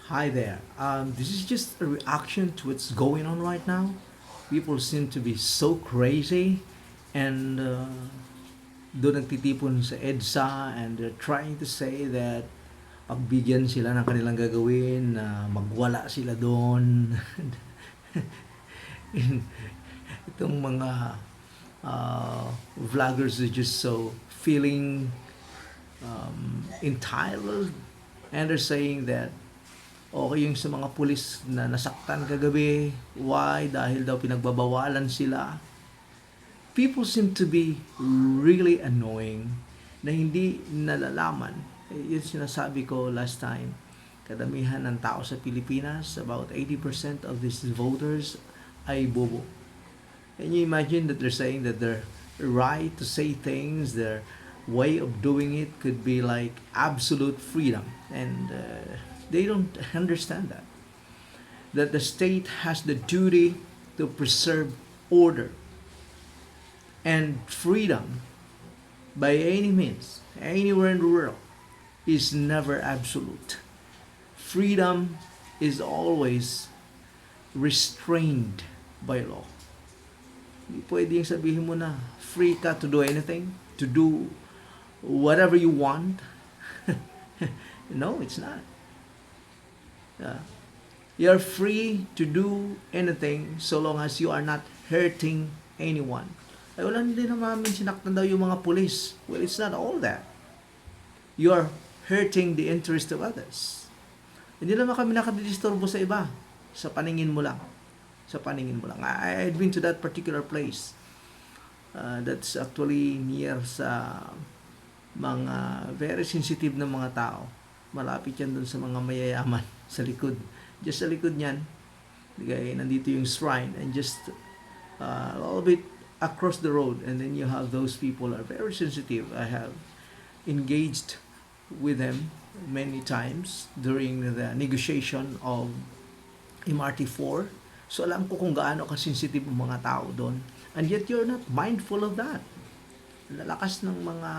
Hi there. This is just a reaction to what's going on right now. People seem to be so crazy and doon nagtitipon sa EDSA and they're trying to say that pagbigyan sila ng kanilang gagawin na magwala sila doon. Itong mga vloggers are just so feeling entitled and they're saying that okay yung sa mga pulis na nasaktan kagabi. Why? Dahil daw pinagbabawalan sila. People seem to be really annoying na hindi nalalaman. Yung sinasabi ko last time, kadamihan ng tao sa Pilipinas, about 80% of these voters ay bobo. Can you imagine that they're saying that their right to say things, their way of doing it could be like absolute freedom, and they don't understand that the state has the duty to preserve order and freedom by any means, anywhere in the world, is never absolute. Freedom is always restrained by law. Hindi pwedeng sabihin mo na free ka to do anything, to do whatever you want. No, it's not. Yeah. You're free to do anything so long as you are not hurting anyone. Ay, wala hindi naman sinaktan daw yung mga pulis. Well, it's not all that. You are hurting the interest of others. Hindi naman kami nakadidisturbo sa iba. Sa paningin mo lang. Sa paningin mo lang. I'd been to that particular place. That's actually near sa mga very sensitive na mga tao. Malapit yan dun sa mga mayayaman sa likod. Just sa likod niyan, nandito yung shrine and just a little bit across the road, and then you have those people are very sensitive. I have engaged with them many times during the negotiation of MRT4. So alam ko kung gaano ka-sensitive ang mga tao doon. And yet you're not mindful of that. Lalakas ng mga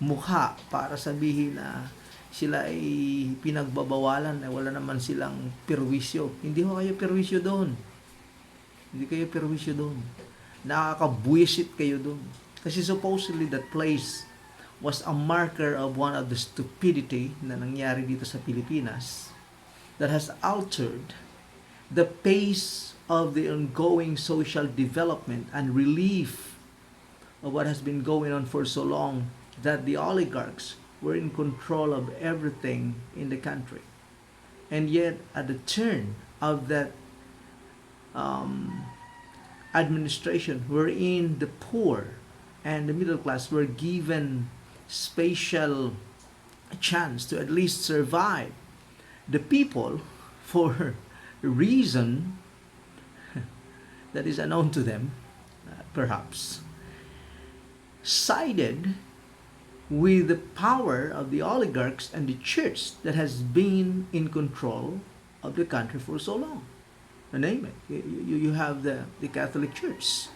mukha para sabihin na sila ay pinagbabawalan na wala naman silang perwisyo. Hindi ho kayo perwisyo doon. Hindi kayo perwisyo doon. Nakakabuisit kayo doon. Kasi supposedly that place was a marker of one of the stupidity na nangyari dito sa Pilipinas that has altered the pace of the ongoing social development and relief of what has been going on for so long, that the oligarchs were in control of everything in the country. And yet, at the turn of that administration, wherein the poor and the middle class were given special chance to at least survive, the people, for a reason that is unknown to them, perhaps, sided with the power of the oligarchs and the church that has been in control of the country for so long. Name it. You have the Catholic Church.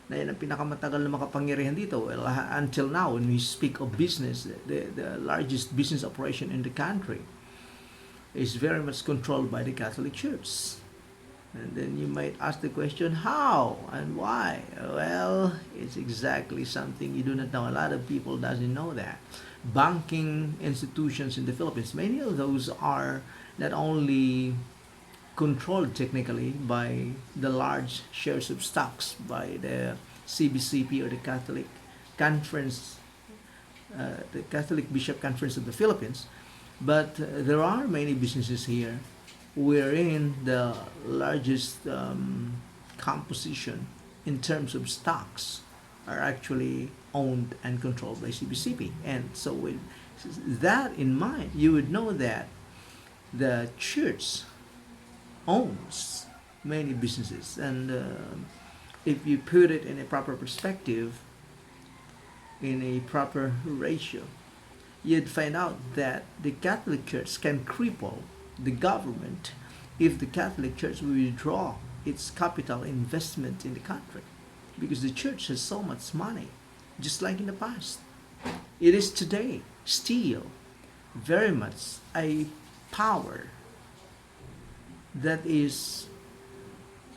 Na yan ang pinakamatagal na makapangyarihan dito. Well, until now, when we speak of business, the largest business operation in the country is very much controlled by the Catholic Church. And then you might ask the question, how and why? Well, it's exactly something you do not know. A lot of people doesn't know that. Banking institutions in the Philippines, many of those are not only controlled technically by the large shares of stocks by the CBCP or the Catholic Conference, the Catholic Bishop Conference of the Philippines, but there are many businesses here wherein the largest composition in terms of stocks are actually owned and controlled by CBCP. And so with that in mind, you would know that the church owns many businesses. And if you put it in a proper perspective, in a proper ratio, you'd find out that the Catholic Church can cripple the government if the Catholic Church will withdraw its capital investment in the country, because the church has so much money, just like in the past. It is today still very much a power that is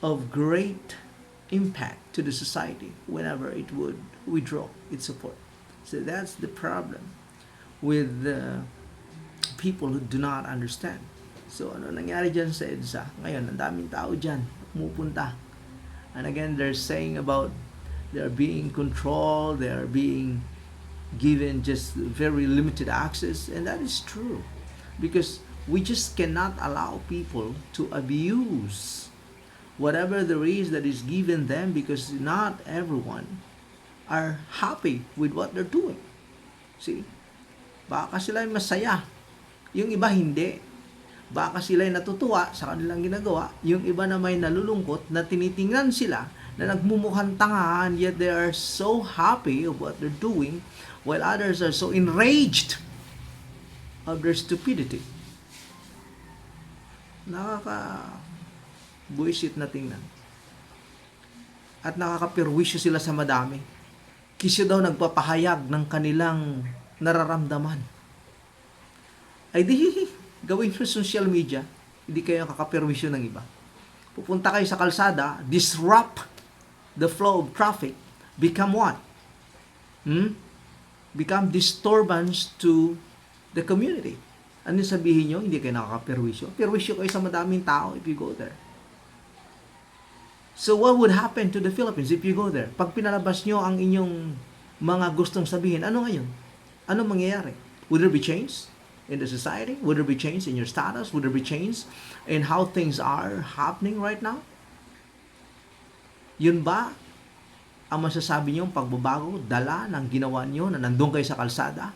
of great impact to the society whenever it would withdraw its support. So that's the problem with people who do not understand. So ano nangyari dyan sa EDSA? Ngayon, ang daming tao dyan, pumupunta. And again, they're saying about they're being controlled, they're being given just very limited access, and that is true. Because we just cannot allow people to abuse whatever there is that is given them, because not everyone are happy with what they're doing. See? Baka sila ay masaya, yung iba hindi. Baka sila ay natutuwa sa kanilang ginagawa, yung iba na may nalulungkot na tinitingnan sila na nagmumukhang tanga, and yet they are so happy of what they're doing, while others are so enraged of their stupidity. Nakaka-buisit na tingnan. At nakakapirwisyo sila sa madami. Kasi daw nagpapahayag ng kanilang nararamdaman. Ay di, gawin nyo social media, hindi kayo kakapirwisyo ng iba. Pupunta kayo sa kalsada, disrupt the flow of traffic, become what? Become disturbance to the community. Ano sabihin nyo? Hindi kayo nakakapirwisyo. Pirwisyo kayo sa madaming tao if you go there. So what would happen to the Philippines if you go there? Pag pinalabas nyo ang inyong mga gustong sabihin, ano ngayon? Ano mangyayari? Would there be change in the society? Would there be change in your status? Would there be change in how things are happening right now? Yun ba ang masasabi niyong pagbabago, dala ng ginawa niyo na nandun kayo sa kalsada?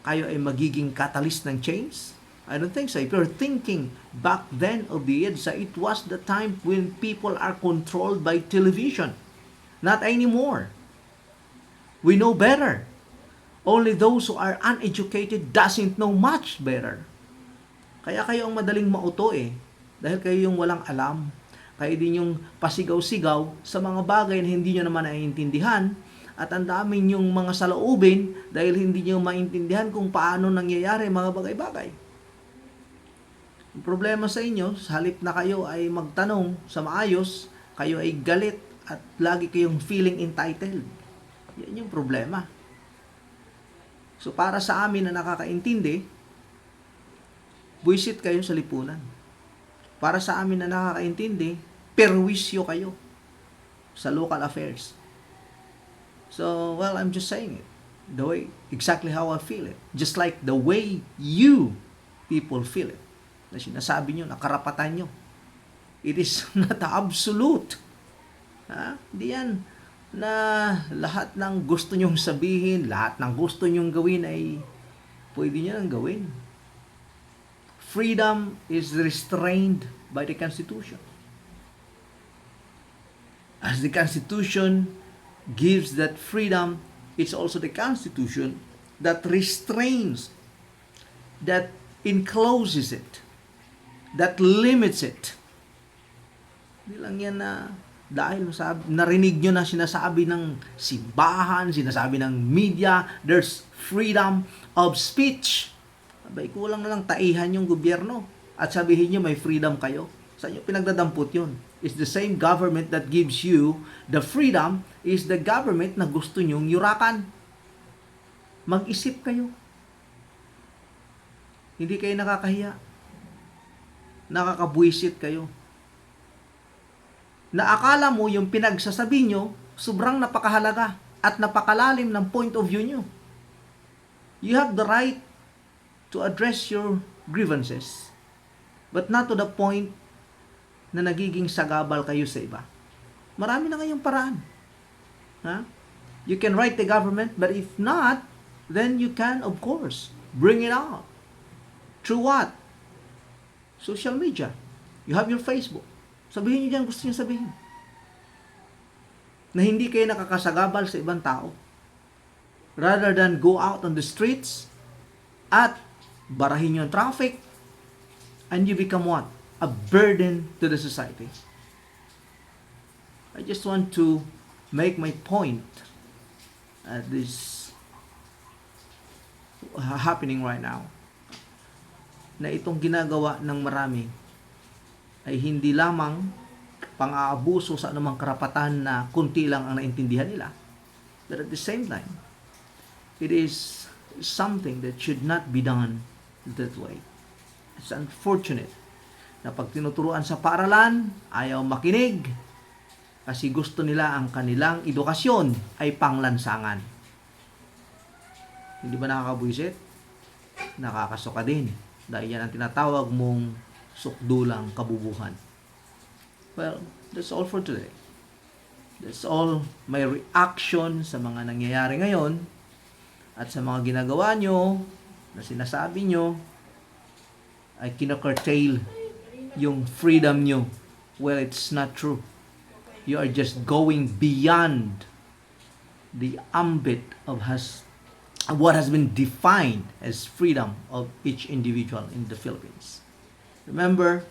Kayo ay magiging catalyst ng change? I don't think so. If you're thinking back then of the EDSA, it was the time when people are controlled by television. Not anymore. We know better. Only those who are uneducated doesn't know much better. Kaya kayo ang madaling mauto dahil kayo yung walang alam. Kayo din yung pasigaw-sigaw sa mga bagay na hindi nyo naman naiintindihan, at ang daming yung mga saloobin dahil hindi nyo maintindihan kung paano nangyayari mga bagay-bagay. Ang problema sa inyo, sa halip na kayo ay magtanong sa maayos, kayo ay galit at lagi kayong feeling entitled. Yan yung problema. So para sa amin na nakakaintindi, buwisit kayo sa lipunan. Para sa amin na nakakaintindi, perwisyo kayo sa local affairs. So, well, I'm just saying it. The way, exactly how I feel it. Just like the way you people feel it. Na sinasabi nyo, na karapatan nyo. It is not absolute. Hindi yan na lahat ng gusto nyong sabihin, lahat ng gusto nyong gawin ay pwede nyo nang gawin. Freedom is restrained by the Constitution. As the Constitution gives that freedom, it's also the Constitution that restrains, that encloses it, that limits it. Hindi lang yan na dahil narinig nyo na sinasabi ng simbahan, sinasabi ng media, there's freedom of speech. Abay, kulang na lang taihan yung gobyerno at sabihin nyo may freedom kayo. Saan nyo pinagdadampot yun? It's the same government that gives you the freedom, is the government na gusto nyong yurakan. Mag-isip kayo. Hindi kayo nakakahiya. Nakakabwisit kayo. Na akala mo yung pinagsasabi nyo, sobrang napakahalaga at napakalalim ng point of view nyo. You have the right to address your grievances, but not to the point na nagiging sagabal kayo sa iba. Marami na ngayong paraan. You can write the government, but if not, then you can, of course, bring it out. Through what? Social media. You have your Facebook. Sabihin nyo dyan gusto nyo sabihin. Na hindi kayo nakakasagabal sa ibang tao. Rather than go out on the streets at barahin yung traffic, and you become what? A burden to the society. I just want to make my point at this happening right now. na itong ginagawa ng marami ay hindi lamang pang-aabuso sa anumang karapatan na kunti lang ang naintindihan nila. But at the same time, it is something that should not be done that way. It's unfortunate na pag tinuturuan sa paaralan, ayaw makinig kasi gusto nila ang kanilang edukasyon ay panglansangan. Hindi ba nakakabwisit? Nakakasuka din. Dahil yan ang tinatawag mong sukdulang kabubuhan. Well, that's all for today. That's all my reaction sa mga nangyayari ngayon at sa mga ginagawa nyo na sinasabi nyo ay kinocurtail yung freedom nyo. Well, it's not true. You are just going beyond the ambit of what has been defined as freedom of each individual in the Philippines. Remember,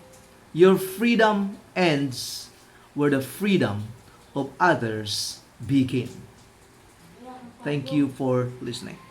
your freedom ends where the freedom of others begin. Thank you for listening.